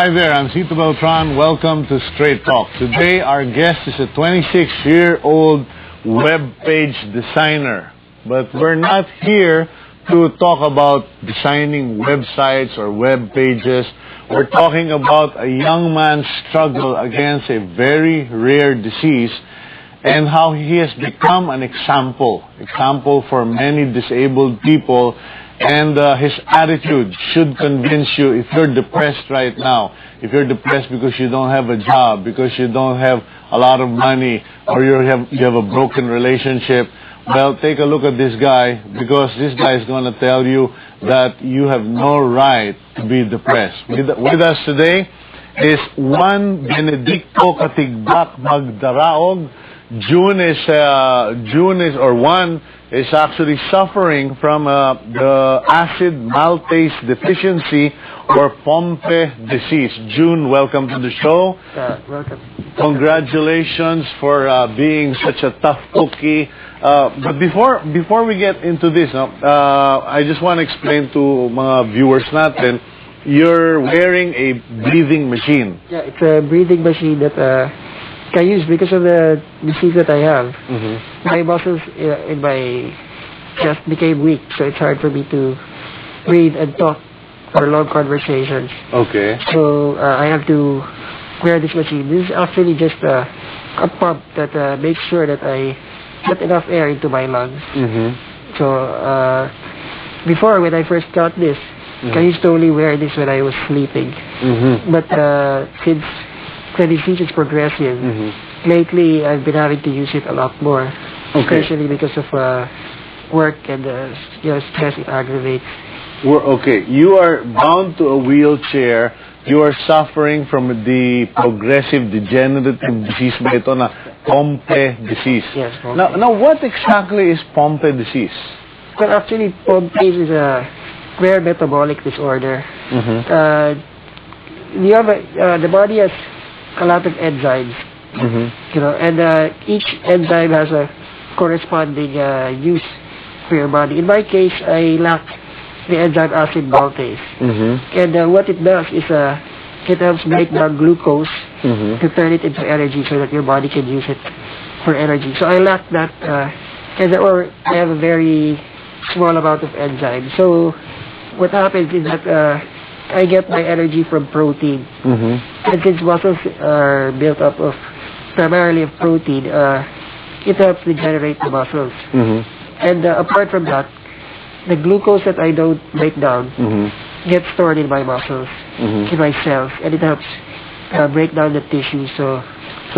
Hi there, I'm Cito Beltran. Welcome to Straight Talk. Today our guest is a 26-year-old web page designer. But we're not here to talk about designing websites or web pages. We're talking about a young man's struggle against a very rare disease and how he has become an example for many disabled people. And his attitude should convince you if you're depressed right now, if you're depressed because you don't have a job, because you don't have a lot of money, or you have a broken relationship, well, take a look at this guy, because this guy is going to tell you that you have no right to be depressed. With us today is Juan Benedicto Katigbak Magdaraog. Juan is actually suffering from the acid maltase deficiency or Pompe disease. June, welcome to the show. Welcome. Congratulations for being such a tough cookie. But before we get into this, I just want to explain to mga viewers natin, you're wearing a breathing machine. Yeah, it's a breathing machine that I use because of the disease that I have. Mm-hmm. My muscles in my chest became weak, so it's hard for me to breathe and talk for long conversations. Okay. So I have to wear this machine. This is actually just a pump that makes sure that I get enough air into my lungs. Mm-hmm. So before, when I first got this, I used to only wear this when I was sleeping. Mm-hmm. But since the disease is progressive, lately I've been having to use it a lot more, especially because of work and stress it aggravates. Okay, you are bound to a wheelchair. You are suffering from the progressive degenerative disease ba ito na Pompe disease? Yes, Pompe. Now, what exactly is Pompe disease? Well, actually, Pompe is a rare metabolic disorder. The body has a lot of enzymes, and each enzyme has a corresponding use for your body. In my case, I lack the enzyme acid maltase, and what it does is it helps break down glucose to turn it into energy so that your body can use it for energy. So I lack that, or I have a very small amount of enzyme. So what happens is that I get my energy from protein. And since muscles are built up of primarily of protein, it helps regenerate the muscles. And apart from that, the glucose that I don't break down gets stored in my muscles, in my cells, and it helps break down the tissue. So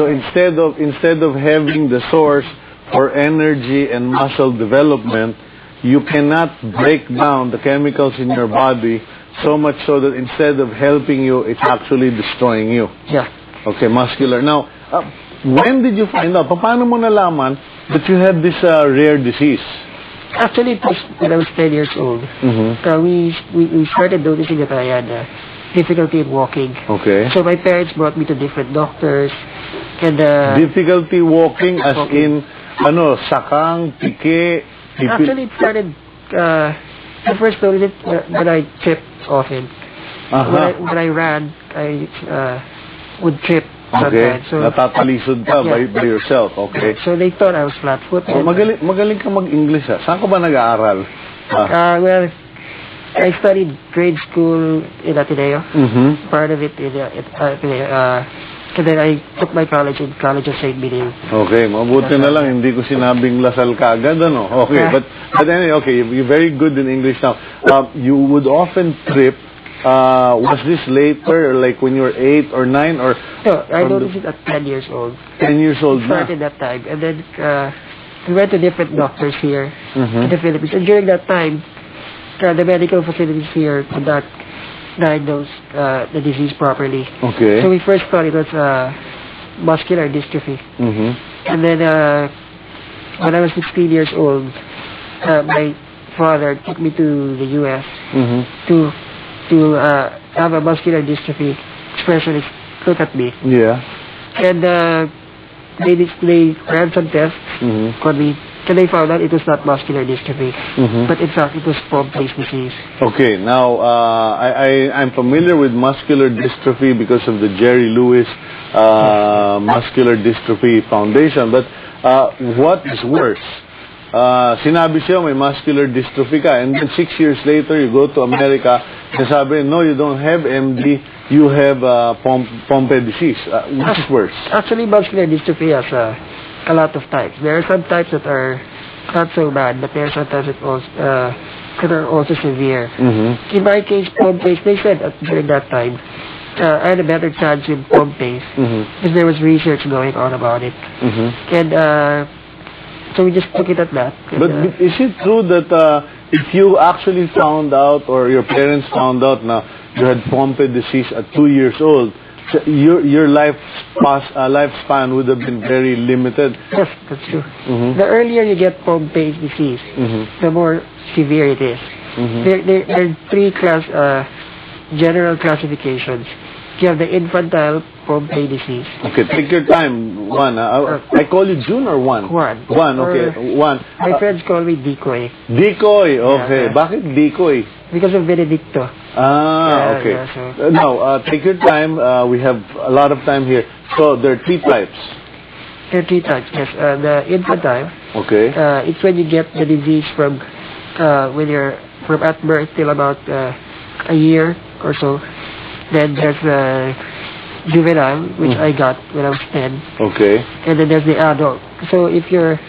instead of having the source for energy and muscle development, you cannot break down the chemicals in your body, so much so that instead of helping you, it's actually destroying you. Yeah. Okay, muscular. Now, when did you find out? Paano mo nalaman that you had this rare disease? Actually, it was when I was 10 years old. We started noticing that I had difficulty in walking. Okay. So my parents brought me to different doctors. And difficulty walking as in, sakang, pike? Actually, it started, I first noticed it when I tripped often. When I ran, I would trip sometimes. Okay, so, natatalisod ka by yourself, okay. So they thought I was flat-footed. Magaling ka mag-English, ha? Saan ka ba nag-aaral? Well, I studied grade school in Ateneo. Part of it in Ateneo. And then I took my college in College of St. Benil. Okay, mabuti na lang, hindi ko sinabing Lasal ka agad, ano? Okay, but anyway, okay, you're very good in English now. You would often trip. Was this later, like when you were 8 or 9? Or no, I noticed it at 10 years old. 10 years old na? Started that time. And then we went to different doctors here in the Philippines. And during that time, the medical facilities here could not diagnose the disease properly. Okay. So we first thought it was muscular dystrophy. And then when I was 16 years old, my father took me to the U.S. to have a muscular dystrophy specialist look at me. Yeah. And they ran some tests, called me And they found out it was not muscular dystrophy, Mhm. but in fact it was Pompe's disease. Okay, now I'm familiar with muscular dystrophy because of the Jerry Lewis Muscular Dystrophy Foundation. But what is worse? Sinabi siya may muscular dystrophy ka, and then 6 years later you go to America and sabi, no, you don't have MD, you have Pompe disease. Which is worse? Actually, muscular dystrophy has a lot of types. There are some types that are not so bad, but there are some types that are also severe. Mm-hmm. In my case, Pompe's, they said during that time, I had a better chance with Pompe's because there was research going on about it. And so we just took it at that. But is it true that if you actually found out, or your parents found out now you had Pompe disease at 2 years old, your lifespan would have been very limited? Yes, that's true. The earlier you get Pompe's disease, the more severe it is. There are three general classifications. You have the infantile Pompe disease. Okay, take your time. One. I call you June or one? One. One, okay. One. My friends call me Decoy. Decoy, okay. Yeah. Bakit Decoy? Because of Benedicto. Okay. Yeah, so. Now, take your time. We have a lot of time here. So, there are three types. There are three types, yes. The infantile. Okay. It's when you get the disease from when you're from at birth till about a year or so. Then there's the juvenile, which I got when I was 10. Okay. And then there's the adult. So if you're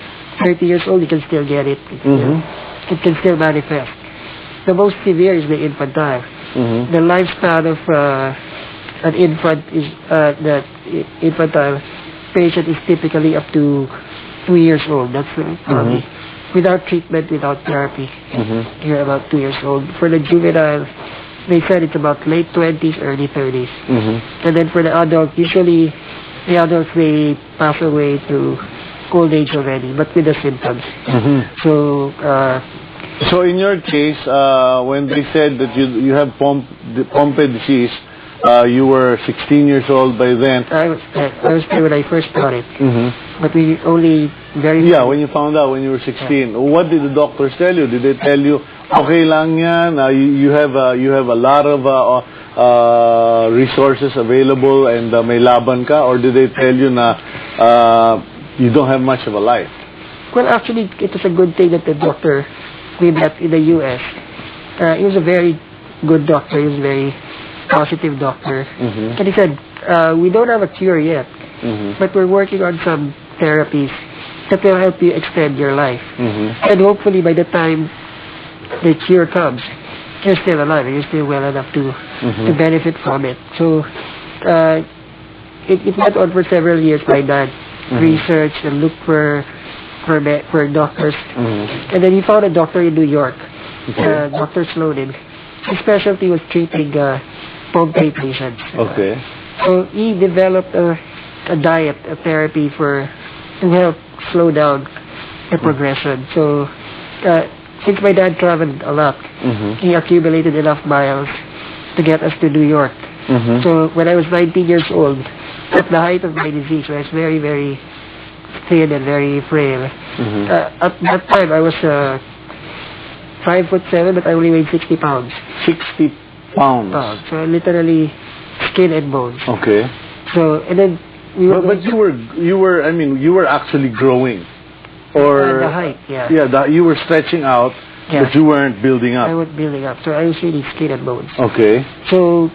30 years old, you can still get it. It can still manifest. The most severe is the infantile. The lifespan of an infant is the infantile patient is typically up to 2 years old. That's probably without treatment, without therapy. You're about 2 years old. For the juvenile, they said it's about late 20s, early 30s. And then for the adults, usually the adults, they pass away through old age already, but with the symptoms. So in your case, when they said that you have Pompe disease, you were 16 years old by then. I was there when I first got it. But we only very... Yeah, when you found out when you were 16. What did the doctors tell you? Did they tell you, okay lang yan, you have a lot of resources available and may laban ka? Or did they tell you na you don't have much of a life? Well, actually, it was a good thing that the doctor we met in the U.S. He was a very good doctor. He was a very positive doctor. And he said, we don't have a cure yet, but we're working on some therapies that will help you extend your life. And hopefully by the time the cure comes, you're still alive and you're still well enough to benefit from it. So it went on for several years. My dad researched and looked for doctors. And then he found a doctor in New York, Dr. Slonin. His specialty was treating Pompe patients. Okay. So he developed a diet, a therapy to help slow down the progression. So since my dad traveled a lot, he accumulated enough miles to get us to New York. So when I was 19 years old, at the height of my disease, I was very, very thin and very frail. At that time, I was 5'7", but I only weighed 60 pounds. 60 pounds. So literally skin and bones. Okay. So and then we were. But you were actually growing, or the height, yeah. Yeah, you were stretching out, but you weren't building up. I was building up, so I was really skin and bones. Okay. So